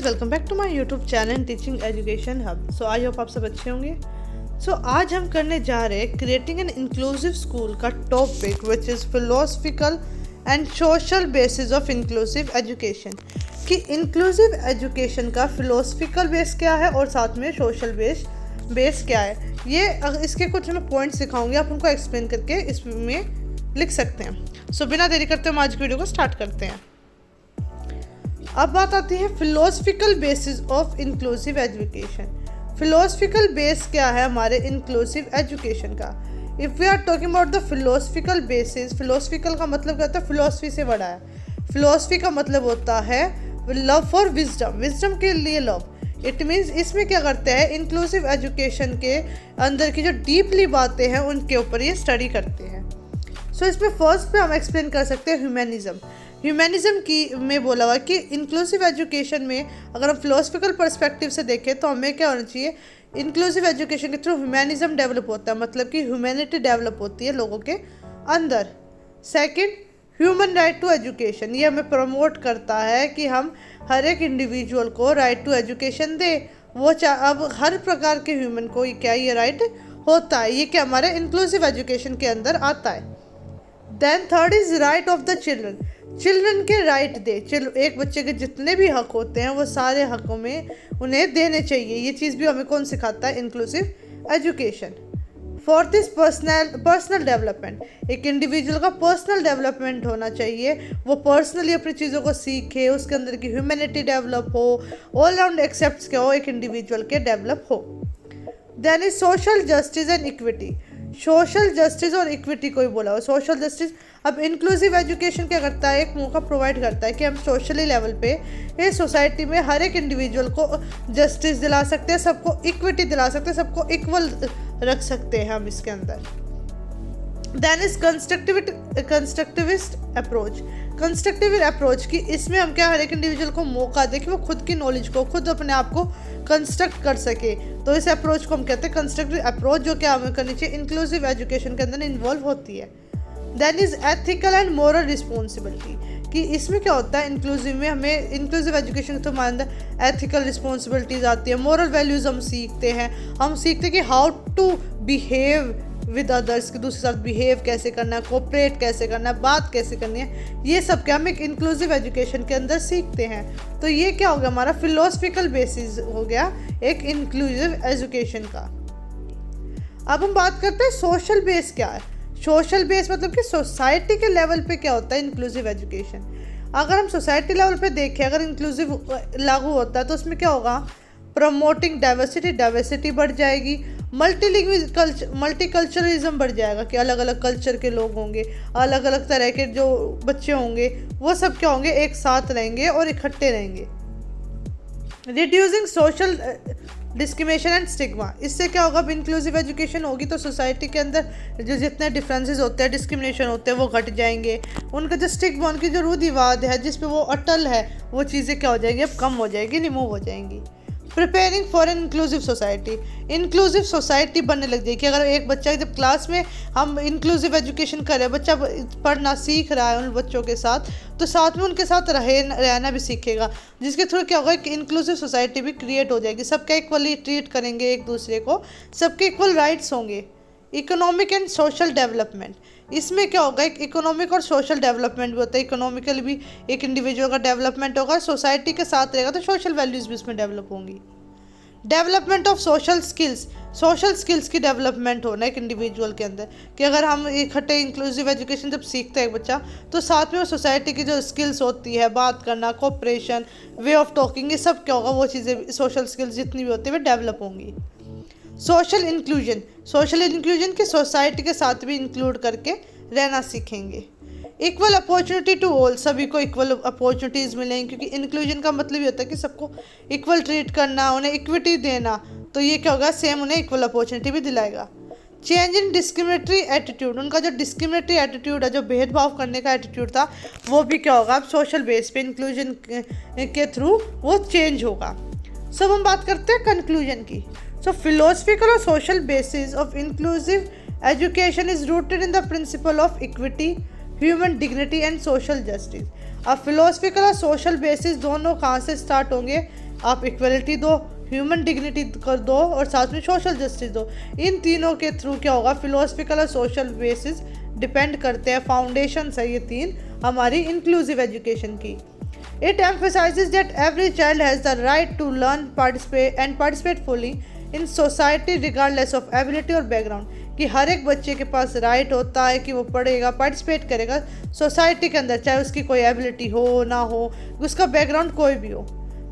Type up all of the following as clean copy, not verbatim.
Welcome back to my YouTube channel teaching education hub. So I hope आप सब अच्छे होंगे। आज हम करने जा रहे हैं क्रिएटिंग एन इंक्लूसिव स्कूल का topic which is philosophical and social basis of inclusive education. कि इंक्लूसिव एजुकेशन का फिलोसफिकल बेस क्या है और साथ में सोशल बेस क्या है। ये इसके कुछ मैं पॉइंट्स दिखाऊंगी, आप उनको एक्सप्लेन करके इसमें लिख सकते हैं। बिना देरी करते हम आज की वीडियो को स्टार्ट करते हैं। अब बात आती है philosophical basis of inclusive education. Philosophical base क्या है हमारे इंक्लूसिव एजुकेशन का। If we are talking about the philosophical basis, philosophical का मतलब क्या होता है, फिलोसफी से बड़ा है। फिलोसफी का मतलब होता है लव फॉर विजडम, विजडम के लिए लव। इट मीन्स इसमें क्या करते हैं, इंक्लूसिव एजुकेशन के अंदर की जो डीपली बातें हैं उनके ऊपर ये स्टडी करते हैं। इसमें फर्स्ट पे हम एक्सप्लेन कर सकते हैं ह्यूमैनिज्म की में बोला हुआ कि इंक्लूसिव एजुकेशन में अगर हम फिलोसफिकल पर्सपेक्टिव से देखें तो हमें क्या होना चाहिए, इंक्लूसिव एजुकेशन के थ्रू ह्यूमैनिज्म डेवलप होता है, मतलब कि ह्यूमैनिटी डेवलप होती है लोगों के अंदर। Second, human right to education, ये हमें प्रमोट करता है कि हम हर एक इंडिविजुअल को राइट टू एजुकेशन दें। वो अब हर प्रकार के ह्यूमन को क्या ये राइट होता है, ये क्या हमारे इंक्लूसिव एजुकेशन के अंदर आता है। Then third is right of the children के राइट दे। एक बच्चे के जितने भी हक होते हैं वो सारे हकों में उन्हें देने चाहिए। ये चीज़ भी हमें कौन सिखाता है, inclusive education. Fourth is personal development, एक इंडिविजुअल का पर्सनल डेवलपमेंट होना चाहिए, वो पर्सनली अपनी चीज़ों को सीखे, उसके अंदर की ह्यूमैनिटी डेवलप हो, ऑल राउंड एक्सेप्ट क्या हो, एक इंडिविजुअल के डेवलप हो। Then is social justice and equity, social justice और इक्विटी को ही बोला हुआ। सोशल जस्टिस, अब इंक्लूसिव एजुकेशन क्या करता है, एक मौका प्रोवाइड करता है कि हम सोशली लेवल पे इस सोसाइटी में हर एक इंडिविजुअल को जस्टिस दिला सकते हैं, सबको इक्विटी दिला सकते हैं, सबको इक्वल रख सकते हैं हम इसके अंदर। देन इज कंस्ट्रक्टिविस्ट अप्रोच, कि इसमें हम क्या हर एक इंडिविजुअल को मौका दें कि वो खुद की नॉलेज को, खुद अपने आप को कंस्ट्रक्ट कर सके। तो इस अप्रोच को हम कहते हैं कंस्ट्रक्टिव अप्रोच, जो क्या हमें करनी चाहिए, इंक्लूसिव एजुकेशन के अंदर इन्वॉल्व होती है। Then is ethical and moral responsibility, कि इसमें क्या होता है, इंक्लूसिव में हमें इंक्लूसिव एजुकेशन तो हमारे अंदर एथिकल रिस्पॉन्सिबिलिटीज आती है, मोरल वैल्यूज़ हम सीखते हैं कि how to behave with others, कि दूसरे साथ बिहेव कैसे करना है, कोऑपरेट कैसे करना है, बात कैसे करनी है, ये सब क्या हम एक इंक्लूसिव एजुकेशन के अंदर सीखते हैं। तो ये क्या हो गया, हमारा फिलोसफिकल बेसिस हो गया एक इंक्लूसिव एजुकेशन का। अब हम बात करते हैं सोशल बेस क्या है। सोशल बेस मतलब कि सोसाइटी के लेवल पे क्या होता है इंक्लूसिव एजुकेशन। अगर हम सोसाइटी लेवल पे देखें, अगर इंक्लूसिव लागू होता है तो उसमें क्या होगा, प्रमोटिंग डाइवर्सिटी बढ़ जाएगी, मल्टीकल्चरलिज्म बढ़ जाएगा, कि अलग अलग कल्चर के लोग होंगे, अलग अलग तरह के जो बच्चे होंगे वो सब क्या होंगे, एक साथ रहेंगे और इकट्ठे रहेंगे। Reducing social discrimination and stigma, इससे क्या होगा, अब इंक्लूसिव एजुकेशन होगी तो सोसाइटी के अंदर जो जितने डिफरेंसेस होते हैं, डिस्क्रिमिनेशन होते हैं, वो घट जाएंगे। उनका जो स्टिग्मा, उनकी जो रूढ़िवाद है जिस पे वो अटल है, वो चीज़ें क्या हो जाएंगी, अब कम हो जाएगी, रिमूव हो जाएंगी। Preparing for an inclusive society बनने लग जाएगी। अगर एक बच्चा जब क्लास में हम इंक्लूसिव एजुकेशन करें, बच्चा पढ़ना सीख रहा है उन बच्चों के साथ, तो साथ में उनके साथ रहना भी सीखेगा, जिसके थ्रू क्या होगा कि इंक्लूसिव सोसाइटी भी क्रिएट हो जाएगी। सबका इक्वली ट्रीट करेंगे एक दूसरे को, सबके इक्वल राइट्स होंगे। इकोनॉमिक एंड सोशल डेवलपमेंट, इसमें क्या होगा, एक इकोनॉमिक और सोशल डेवलपमेंट भी होता है। इकोनॉमिकल भी एक इंडिविजुअल का डेवलपमेंट होगा, सोसाइटी के साथ रहेगा तो सोशल वैल्यूज़ भी उसमें डेवलप होंगी। डेवलपमेंट ऑफ सोशल स्किल्स की डेवलपमेंट होना एक इंडिविजुअल के अंदर, कि अगर हम इकट्ठे इंक्लूसिव एजुकेशन जब सीखता है एक बच्चा, तो साथ में वो सोसाइटी की जो स्किल्स होती है, बात करना, कोऑपरेशन, वे ऑफ टॉकिंग, ये सब क्या होगा, वो चीज़ें सोशल स्किल्स जितनी भी होती है वो डेवलप होंगी। सोशल इंक्लूजन की सोसाइटी के साथ भी इंक्लूड करके रहना सीखेंगे। इक्वल अपॉर्चुनिटी टू ऑल, सभी को इक्वल अपॉर्चुनिटीज़ मिलेंगी, क्योंकि इंक्लूजन का मतलब ये होता है कि सबको इक्वल ट्रीट करना, उन्हें इक्विटी देना, तो ये क्या होगा, सेम उन्हें इक्वल अपॉर्चुनिटी भी दिलाएगा। चेंज इन डिस्क्रिमिनेटरी एटीट्यूड, उनका जो डिस्क्रिमिनेटरी एटीट्यूड है, जो भेदभाव करने का एटीट्यूड था, वो भी क्या होगा, अब सोशल बेस पे इंक्लूजन के थ्रू वो चेंज होगा। सब हम बात करते हैं कंक्लूजन की। फिलोसफिकल और social basis of inclusive education is rooted in the principle of equity, human dignity and social justice. अब फिलोसफिकल और सोशल बेसिस दोनों कहाँ से स्टार्ट होंगे, आप इक्वलिटी दो, ह्यूमन डिग्निटी कर दो और साथ में सोशल जस्टिस दो। इन तीनों के थ्रू क्या होगा, फिलोसफिकल और सोशल बेसिस डिपेंड करते हैं, फाउंडेशन है ये तीन हमारी इंक्लूसिव एजुकेशन की। It emphasises that every child has the right to learn participate fully in society regardless of ability और बैकग्राउंड, कि हर एक बच्चे के पास राइट होता है कि वो पढ़ेगा, पार्टिसिपेट करेगा सोसाइटी के अंदर, चाहे उसकी कोई एबिलिटी हो ना हो, उसका बैकग्राउंड कोई भी हो।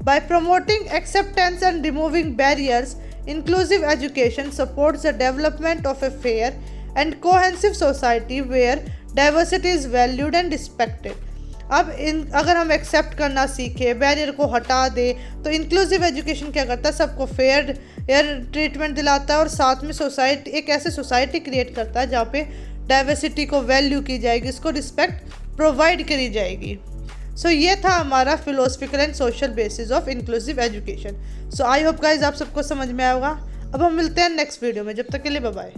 By promoting acceptance and removing barriers, inclusive education supports the development of a fair and cohesive society where diversity is valued and respected. अब अगर हम एक्सेप्ट करना सीखे, बैरियर को हटा दे, तो इंक्लूसिव एजुकेशन क्या करता है, सबको फेयर ट्रीटमेंट दिलाता है और साथ में सोसाइटी, एक ऐसे सोसाइटी क्रिएट करता है जहाँ पे डाइवर्सिटी को वैल्यू की जाएगी, इसको रिस्पेक्ट प्रोवाइड करी जाएगी। सो ये था हमारा philosophical and social basis of inclusive education. So I hope guys आप सबको समझ में आएगा। अब हम मिलते हैं नेक्स्ट वीडियो में, जब तक के लिए बाय बाय।